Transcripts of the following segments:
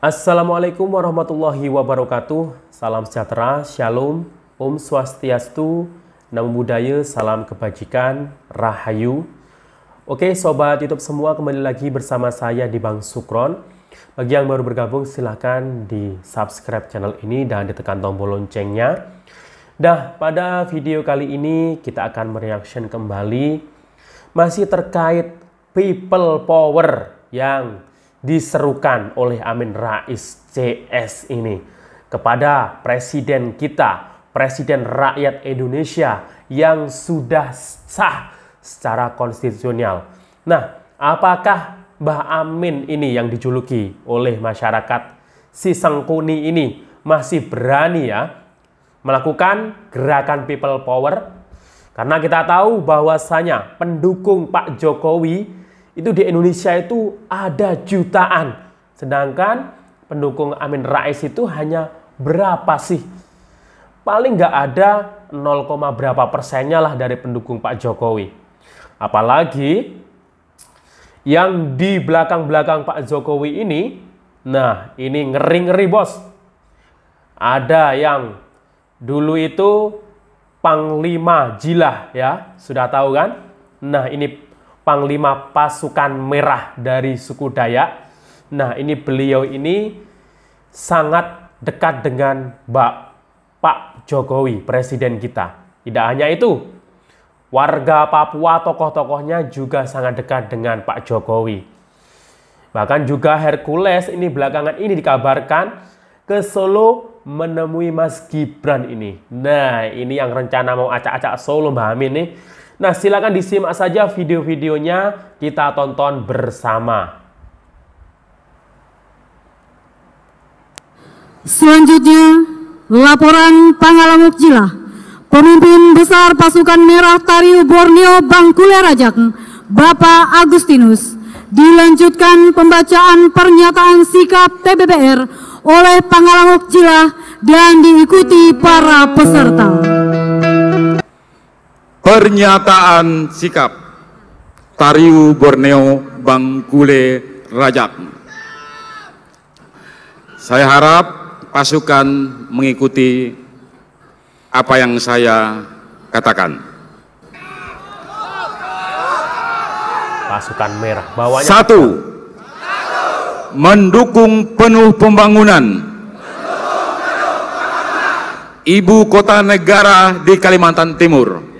Assalamualaikum warahmatullahi wabarakatuh. Salam sejahtera, shalom, om swastiastu, namo buddhaya, salam kebajikan, rahayu. Oke sobat YouTube semua, kembali lagi bersama saya di Bang Sukron. Bagi yang baru bergabung silahkan di subscribe channel ini dan ditekan tombol loncengnya. Nah, pada video kali ini kita akan mereaction kembali masih terkait people power yang diserukan oleh Amin Rais CS ini kepada presiden kita, presiden rakyat Indonesia yang sudah sah secara konstitusional. Nah, apakah Mbah Amin ini yang dijuluki oleh masyarakat si Sengkuni ini masih berani ya melakukan gerakan people power? Karena kita tahu bahwasanya pendukung Pak Jokowi itu di Indonesia itu ada jutaan. Sedangkan pendukung Amin Rais itu hanya berapa sih? Paling nggak ada 0, berapa persennya lah dari pendukung Pak Jokowi. Apalagi yang di belakang-belakang Pak Jokowi ini, nah ini ngeri-ngeri bos. Ada yang dulu itu Panglima Jilah ya, sudah tahu kan? Nah ini Panglima Pasukan Merah dari suku Dayak. Nah ini beliau ini sangat dekat dengan Pak Jokowi, presiden kita. Tidak hanya itu, warga Papua tokoh-tokohnya juga sangat dekat dengan Pak Jokowi. Bahkan juga Hercules ini belakangan ini dikabarkan ke Solo menemui Mas Gibran ini. Nah ini yang rencana mau acak-acak Solo Mbah Amin nih. Nah, silakan disimak saja video-videonya, kita tonton bersama. Selanjutnya, laporan Pangalamuk Jilah, Pemimpin Besar Pasukan Merah Tariu Borneo Bangkule Rajak, Bapak Agustinus. Dilanjutkan pembacaan pernyataan sikap PBBR oleh Pangalamuk Jilah dan diikuti para peserta. Pernyataan sikap Tariu Borneo Bangkule Rajak. Saya harap pasukan mengikuti apa yang saya katakan. Pasukan Merah bawahnya. 1. Mendukung penuh pembangunan ibu kota negara di Kalimantan Timur.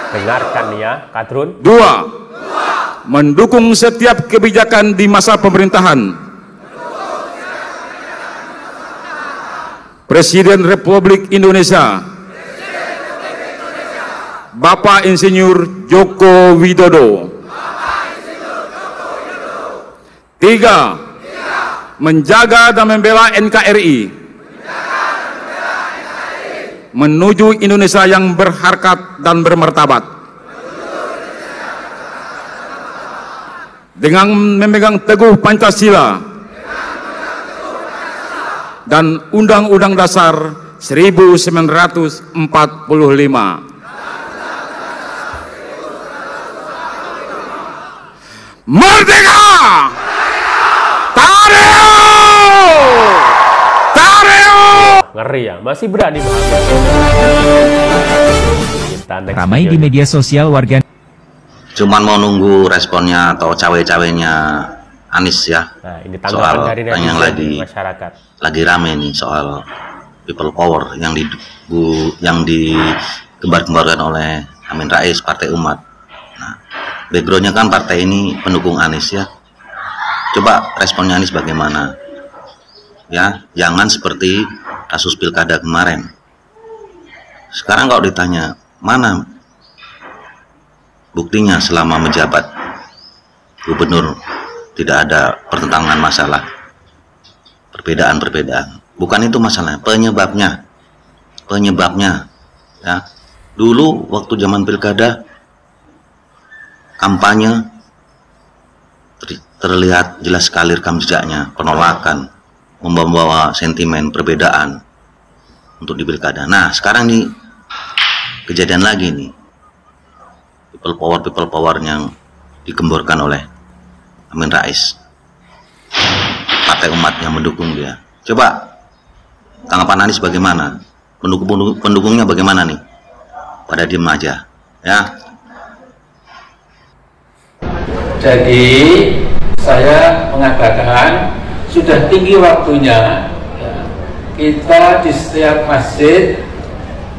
Dengarkan ya, Kadrun. 2. Mendukung setiap kebijakan di masa pemerintahan Presiden Republik Indonesia Bapak Insinyur Joko Widodo. 3. Menjaga dan membela NKRI menuju Indonesia yang berharkat dan bermartabat dengan memegang teguh Pancasila dan Undang-Undang Dasar 1945. Merdeka! Ngeri ya, masih berani banget. Ramai di media sosial warga. Cuman mau nunggu responnya atau cawe-cawenya Anies ya. Nah, ini tanggapan dari yang masyarakat. Lagi rame nih soal people power yang digembar-gembarkan oleh Amin Rais, Partai Umat. Nah, backgroundnya kan partai ini pendukung Anies ya. Coba responnya Anies bagaimana? Ya, jangan seperti kasus pilkada kemarin. Sekarang kalau ditanya, mana buktinya selama menjabat gubernur tidak ada pertentangan masalah, perbedaan-perbedaan. Bukan itu masalahnya, penyebabnya ya. Dulu waktu zaman pilkada kampanye terlihat jelas sekali rekam jejaknya, penolakan, membawa sentimen perbedaan untuk di pilkada. Nah sekarang nih kejadian lagi nih, people power yang digemborkan oleh Amin Rais. partai umat yang mendukung dia. Coba tanggapan Anies bagaimana? Pendukungnya bagaimana nih? Pada diem aja, ya. Jadi saya mengatakan sudah tinggi waktunya ya, kita di setiap masjid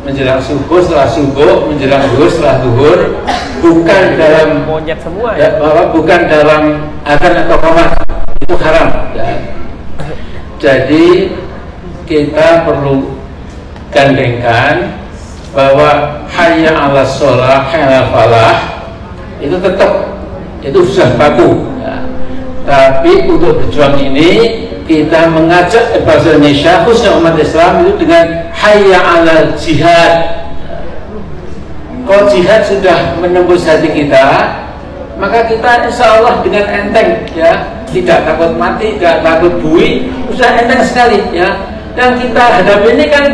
menjelang subuh, setelah subuh, menjelang zuhur, setelah zuhur, bukan dalam monyet semua ya, bahwa bukan dalam adzan atau qomat, itu haram ya. Jadi kita perlu gandengkan bahwa hayya 'alas shalah, hayya 'alal falah itu tetap itu sudah baku ya. Tapi untuk berjuang ini kita mengajak bangsa Indonesia khususnya umat Islam itu dengan hayya 'alal jihad. Kalau jihad sudah menembus hati kita, maka kita insya Allah dengan enteng ya, tidak takut mati, tidak takut bui, sudah enteng sekali ya. Dan kita hadapi ini kan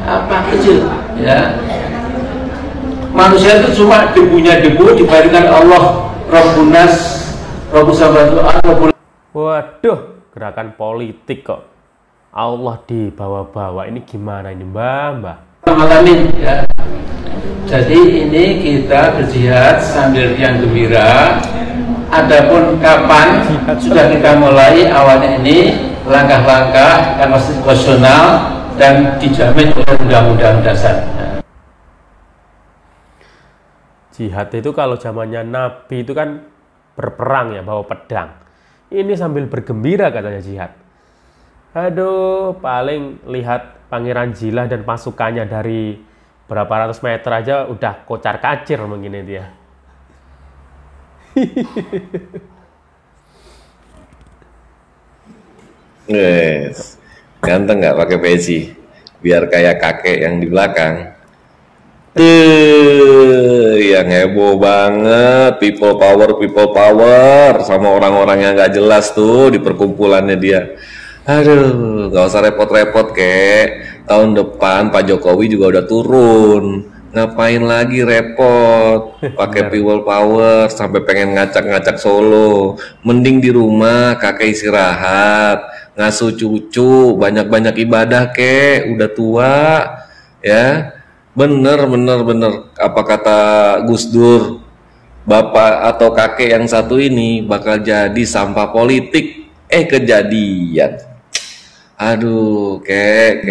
apa kecil ya. Manusia itu cuma debunya debu dibandingkan Allah Rabbunas Rabbus samawati wal ardi. Waduh, gerakan politik kok Allah dibawa-bawa, ini gimana ini Mbah? Alamin ya. Jadi ini kita berjihad sambil riang gembira. Adapun kapan sudah kita mulai awalnya ini langkah-langkah yang konstitusional dan dijamin oleh undang-undang dasar. Jihad itu kalau zamannya Nabi itu kan berperang ya, bawa pedang. Ini sambil bergembira katanya jihad. Aduh, paling lihat Pangeran Jilah dan pasukannya dari berapa ratus meter aja udah kocar-kacir begini dia. Yes. Ganteng nggak pakai peci? Biar kayak kakek yang di belakang. Yang heboh banget, people power sama orang-orang yang nggak jelas tuh di perkumpulannya dia. Aduh, nggak usah repot-repot kek. Tahun depan Pak Jokowi juga udah turun. Ngapain lagi repot pakai people power sampai pengen ngacak-ngacak Solo. Mending di rumah kakek istirahat, ngasuh cucu, banyak-banyak ibadah kek, udah tua ya. Bener apa kata Gus Dur, bapak atau kakek yang satu ini bakal jadi sampah politik. Kejadian. Aduh, kek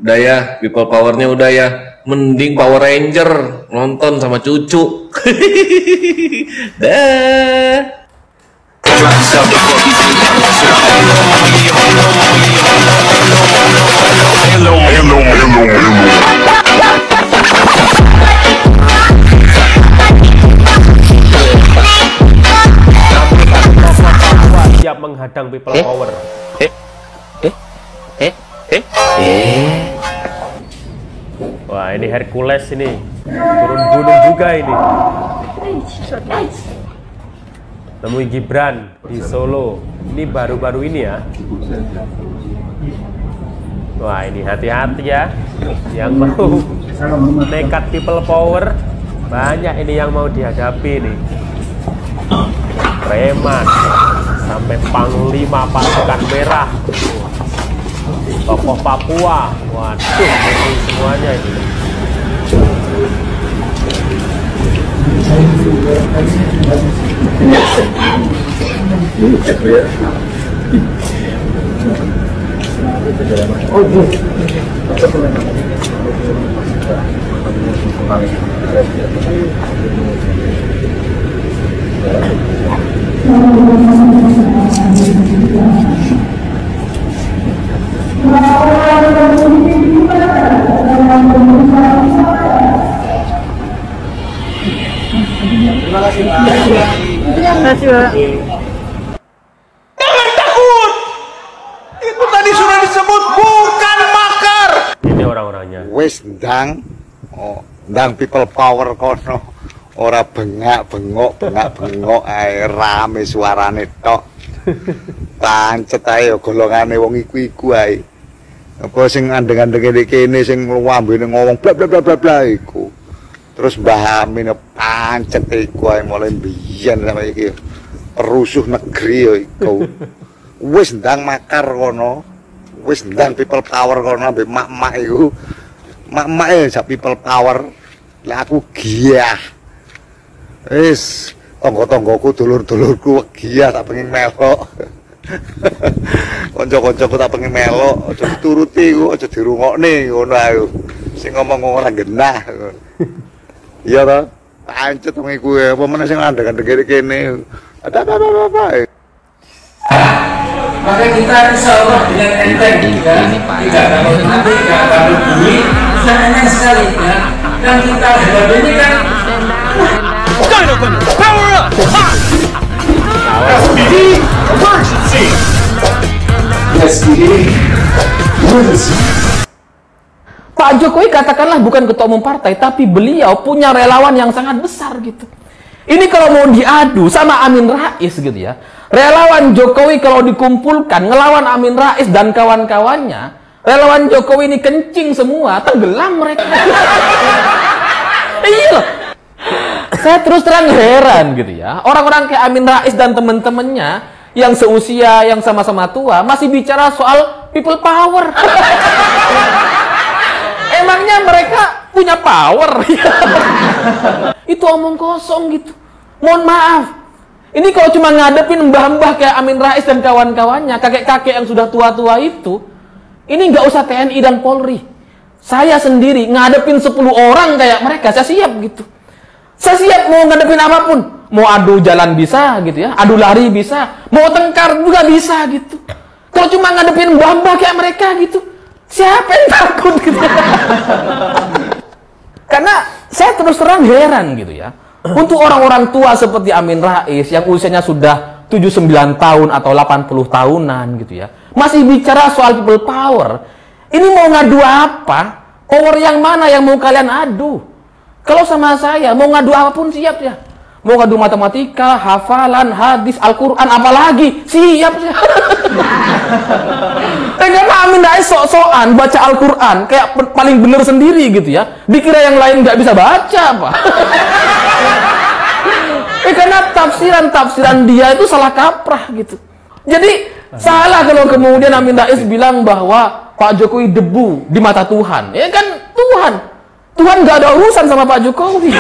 udah ya, people powernya udah ya. Mending Power Ranger nonton sama cucu. Dah. Siap menghadang people power. Wah, ini Hercules ini turun gunung juga ini. Temui Gibran di Solo. Ini baru-baru ini ya. Wah, ini hati-hati ya. Yang mau nekat people power, banyak ini yang mau dihadapi nih. Preman sampai panglima pasukan merah, tokoh Papua. Waduh, ini semuanya ini. Terima kasih, Pak. Jangan takut. Itu tadi sudah disebut bukan makar. Ini orang-orangnya. Wis ndang, ndang people power kono. Ora bengok ae rame suarane tok. Pancet ae golongane wong iku ae. Apa sing andeng-andenge nek kene sing ngambene ngomong bla bla bla bla bla iku. Terus Mbah Amin pancet iku ae mulai biyen sampai iki. perusuh negeri ya iku. Wis ndang makar kono. Wis ndang people power kono ambek mak-mak iku. Mak-mak ya people power. Lah aku giyah. Wis tangga-tanggaku, dulur-dulurku giyah tak pengen melok. Kanca-kancaku tak pengen melok, aja dituruti ku, aja dirungokne ngono ae. Sing ngomong ora genah. Iya ta? Pancet wong iku apa meneh sing ngandhek-ngandhek kene. Apa. Maka kita insya Allah dengan enteng tidak tahu nanti, tidak tahu bumi, sudah enteng sekali ya. Dan kita berada ini kan power up! SPD emergency! SPD emergency! Pak Jokowi katakanlah bukan ketua umum partai, tapi beliau punya relawan yang sangat besar gitu. Ini kalau mau diadu sama Amin Rais gitu ya, relawan Jokowi kalau dikumpulkan ngelawan Amin Rais dan kawan-kawannya, relawan Jokowi ini kencing semua, tenggelam mereka. Iya loh. Saya terus terang heran gitu ya, orang-orang kayak Amin Rais dan temen-temennya yang seusia, yang sama-sama tua, masih bicara soal people power. Emangnya mereka punya power? Itu omong kosong gitu. Mohon maaf. Ini kalau cuma ngadepin mbah-mbah kayak Amin Rais dan kawan-kawannya, kakek-kakek yang sudah tua-tua itu, ini nggak usah TNI dan Polri. Saya sendiri ngadepin 10 orang kayak mereka, saya siap gitu. Saya siap mau ngadepin apapun. Mau adu jalan bisa gitu ya, adu lari bisa, mau tengkar juga bisa gitu. Kalau cuma ngadepin mbah-mbah kayak mereka gitu, siapa yang takut gitu? Karena saya terus terang heran gitu ya. Untuk orang-orang tua seperti Amin Rais yang usianya sudah 79 tahun atau 80 tahunan gitu ya, masih bicara soal people power. Ini mau ngadu apa? Power yang mana yang mau kalian adu? Kalau sama saya mau ngadu apapun siap ya. Mau ngadu matematika, hafalan, hadis, Al-Quran, apalagi siap ya. Karena Amin Rais sok-sokan baca Al-Quran kayak paling bener sendiri gitu ya. Dikira yang lain nggak bisa baca apa? Karena tafsiran dia itu salah kaprah gitu. Jadi salah kalau kemudian Amin Rais bilang bahwa Pak Jokowi debu di mata Tuhan. Ya kan Tuhan nggak ada urusan sama Pak Jokowi.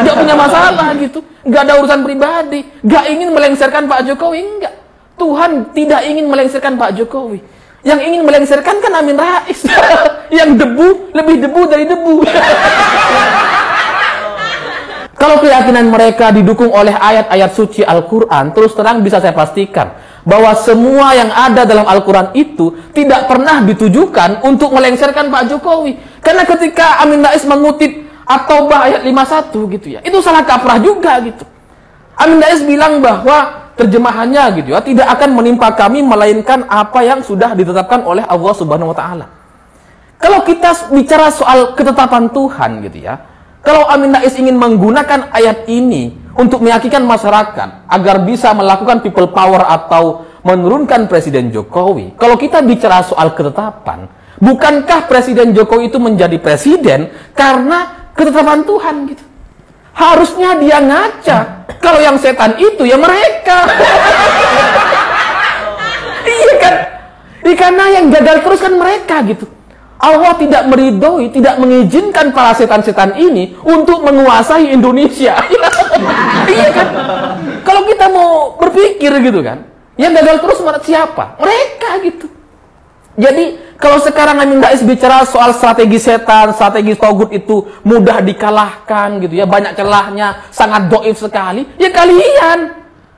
Nggak punya masalah gitu. Nggak ada urusan pribadi. Nggak ingin melengsarkan Pak Jokowi. Enggak. Tuhan tidak ingin melengsarkan Pak Jokowi. Yang ingin melengsarkan kan Amin Rais. Yang debu, lebih debu dari debu. Kalau keyakinan mereka didukung oleh ayat-ayat suci Al-Quran, terus terang bisa saya pastikan bahwa semua yang ada dalam Al-Quran itu tidak pernah ditujukan untuk melengsarkan Pak Jokowi. Karena ketika Amin Rais mengutip At-Taubah ayat 51 gitu ya, itu salah kaprah juga gitu. Amin Rais bilang bahwa terjemahannya gitu ya, tidak akan menimpa kami melainkan apa yang sudah ditetapkan oleh Allah Subhanahu wa taala. Kalau kita bicara soal ketetapan Tuhan gitu ya, kalau Amin Rais ingin menggunakan ayat ini untuk meyakinkan masyarakat agar bisa melakukan people power atau menurunkan Presiden Jokowi, kalau kita bicara soal ketetapan, bukankah Presiden Jokowi itu menjadi presiden karena ketetapan Tuhan gitu? Harusnya dia ngaca. Kalau yang setan itu ya mereka. Iya kan? Karena yang gagal terus kan mereka gitu. Allah tidak meridhoi, tidak mengizinkan para setan-setan ini untuk menguasai Indonesia. Iya kan? Kalau kita mau berpikir gitu kan, yang gagal terus siapa? Mereka gitu. Jadi kalau sekarang Amin Rais bicara soal strategi setan, strategi togut itu mudah dikalahkan gitu ya, banyak celahnya, sangat doif sekali, ya kalian.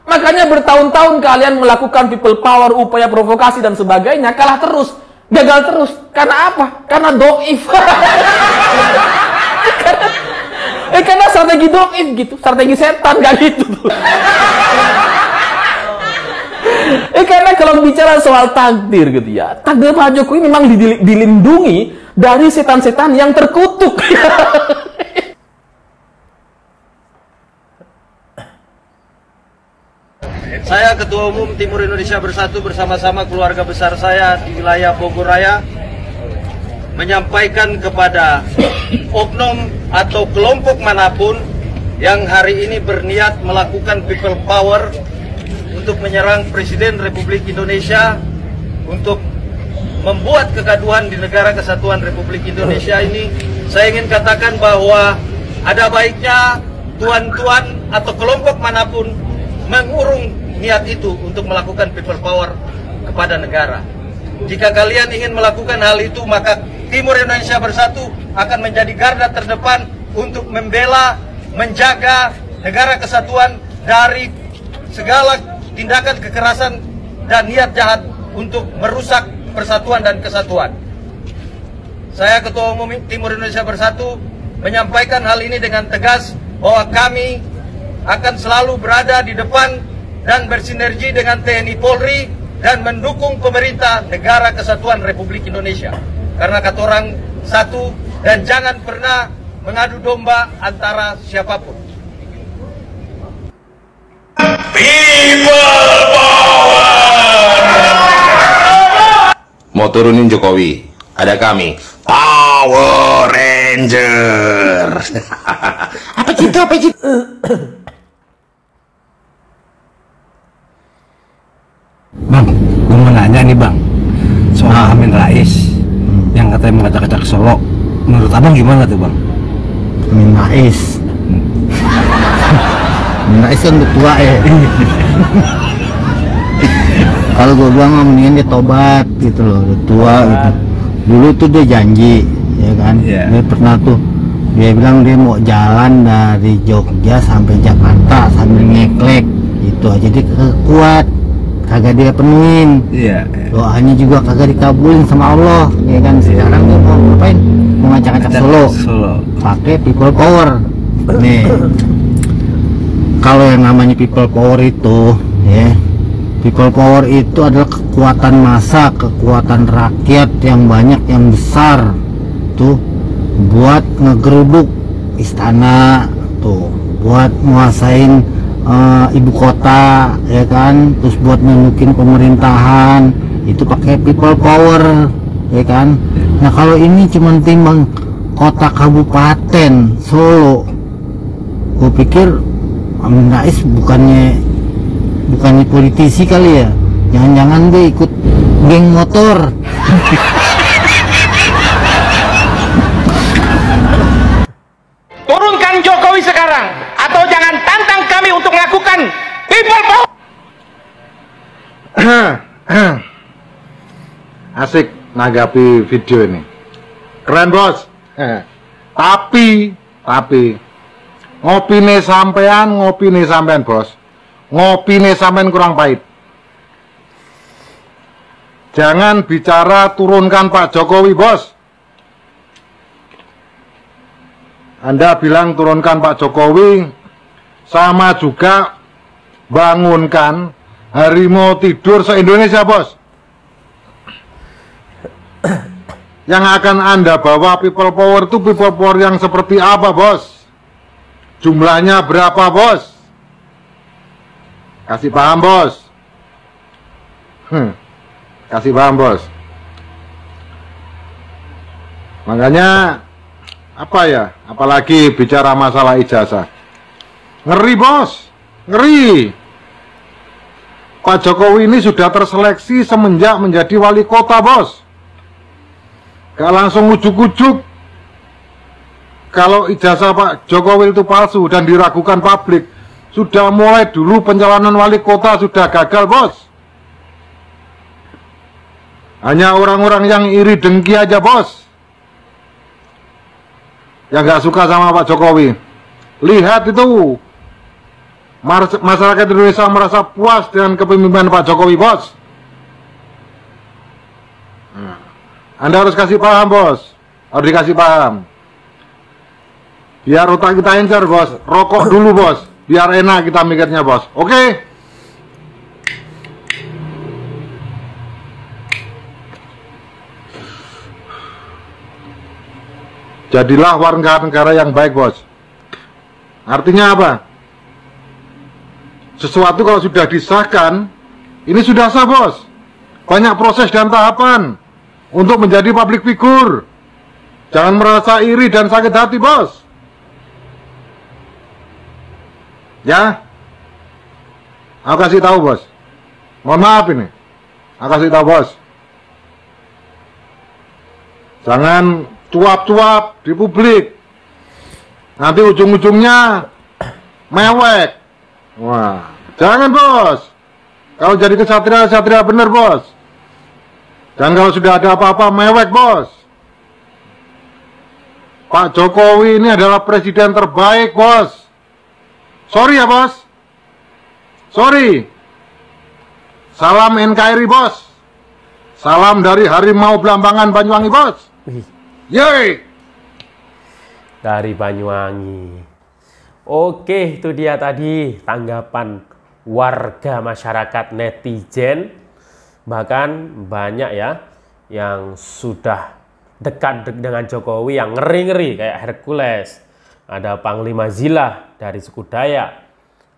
Makanya bertahun-tahun kalian melakukan people power, upaya provokasi dan sebagainya, kalah terus. Gagal terus. Karena apa? Karena doif. Karena strategi doif gitu. Strategi setan gak gitu. Karena kalau bicara soal takdir gitu ya, takdir Pak Jokowi memang dilindungi dari setan-setan yang terkutuk. Saya Ketua Umum Timur Indonesia Bersatu bersama-sama keluarga besar saya di wilayah Bogor Raya menyampaikan kepada oknum atau kelompok manapun yang hari ini berniat melakukan people power untuk menyerang Presiden Republik Indonesia, untuk membuat kegaduhan di negara kesatuan Republik Indonesia ini, saya ingin katakan bahwa ada baiknya tuan-tuan atau kelompok manapun mengurung niat itu untuk melakukan people power kepada negara. Jika kalian ingin melakukan hal itu, maka Timur Indonesia Bersatu akan menjadi garda terdepan untuk membela, menjaga negara kesatuan dari segala tindakan kekerasan dan niat jahat untuk merusak persatuan dan kesatuan. Saya Ketua Umum Timur Indonesia Bersatu menyampaikan hal ini dengan tegas bahwa kami akan selalu berada di depan dan bersinergi dengan TNI Polri dan mendukung pemerintah negara kesatuan Republik Indonesia. Karena kata orang satu dan jangan pernah mengadu domba antara siapapun. People power. Mau turunin Jokowi, ada kami Power Ranger. Apa gitu? Bang, gue mau nanya nih bang, soal Amin Rais yang katanya mengajak-ajak Solo. Menurut abang gimana tuh bang? Amin Rais Amin Rais kan udah tua ya. Kalau gue bilang mendingan dia tobat gitu loh, udah tua gitu. Dulu tuh dia janji ya kan, dia pernah tuh dia bilang dia mau jalan dari Jogja sampai Jakarta sambil ngeklek gitu aja, dia kuat, kagak dia penuhin. Doanya juga kagak dikabulin sama Allah ya kan. Sekarang dia mau ngapain? Mau ngajak-ngajak Solo pakai people power nih. Kalau yang namanya people power itu ya, people power itu adalah kekuatan massa, kekuatan rakyat yang banyak, yang besar tuh, buat ngegeruduk istana tuh, buat nguasain ibu kota ya kan, terus buat nunjukin pemerintahan itu pakai people power ya kan. Nah kalau ini cuma timbang kota kabupaten Solo, gue pikir Amin Rais bukannya politisi kali ya, jangan-jangan dia ikut geng motor. Turunkan Jokowi sekarang, atau jangan tantang kami untuk melakukan people power. Asik nanggapi video ini, keren bos. Tapi ngopine sampean bos, ngopine sampean kurang pahit. Jangan bicara turunkan Pak Jokowi bos. Anda bilang turunkan Pak Jokowi, sama juga bangunkan harimau tidur se-Indonesia bos. Yang akan Anda bawa people power itu people power yang seperti apa bos? Jumlahnya berapa bos? Kasih paham bos. Kasih paham bos. Makanya apa ya, apalagi bicara masalah ijazah, ngeri bos, ngeri. Pak Jokowi ini sudah terseleksi semenjak menjadi wali kota bos. Gak langsung ujuk-ujuk kalau ijazah Pak Jokowi itu palsu dan diragukan publik. Sudah mulai dulu pencalonan wali kota sudah gagal bos. Hanya orang-orang yang iri dengki aja bos yang gak suka sama Pak Jokowi. Lihat itu, masyarakat Indonesia merasa puas dengan kepemimpinan Pak Jokowi bos. Anda harus kasih paham bos, harus dikasih paham. Biar otak kita encer bos, rokok dulu bos, biar enak kita mikirnya bos. Oke? Jadilah warga negara yang baik bos. Artinya apa? Sesuatu kalau sudah disahkan, ini sudah sah bos. Banyak proses dan tahapan untuk menjadi public figure. Jangan merasa iri dan sakit hati bos. Ya, aku kasih tahu bos. Mohon maaf ini. Kasih tahu bos. Jangan cuap-cuap di publik. Nanti ujung-ujungnya mewek. Wah, jangan bos. Kalau jadi kesatria bener bos. Dan kalau sudah ada apa-apa mewek bos. Pak Jokowi ini adalah presiden terbaik bos. Sorry ya bos. Sorry. Salam NKRI bos. Salam dari Harimau Belambangan Banyuwangi bos. Yeay. Dari Banyuwangi. Oke, itu dia tadi tanggapan warga masyarakat netizen. Bahkan banyak ya yang sudah dekat dengan Jokowi, yang ngeri-ngeri kayak Hercules, ada Panglima Zila dari suku Dayak,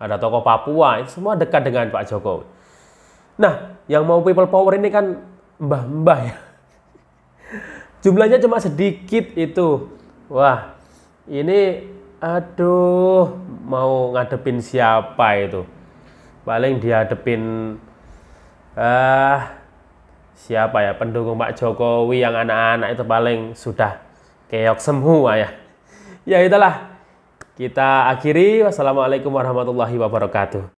ada tokoh Papua, itu semua dekat dengan Pak Jokowi. Nah, yang mau people power ini kan mbah-mbah ya. Jumlahnya cuma sedikit itu. Wah, ini aduh, mau ngadepin siapa itu? Paling dihadepin siapa ya, pendukung Pak Jokowi yang anak-anak itu paling sudah keok semua ya. Ya itulah, kita akhiri. Wassalamualaikum warahmatullahi wabarakatuh.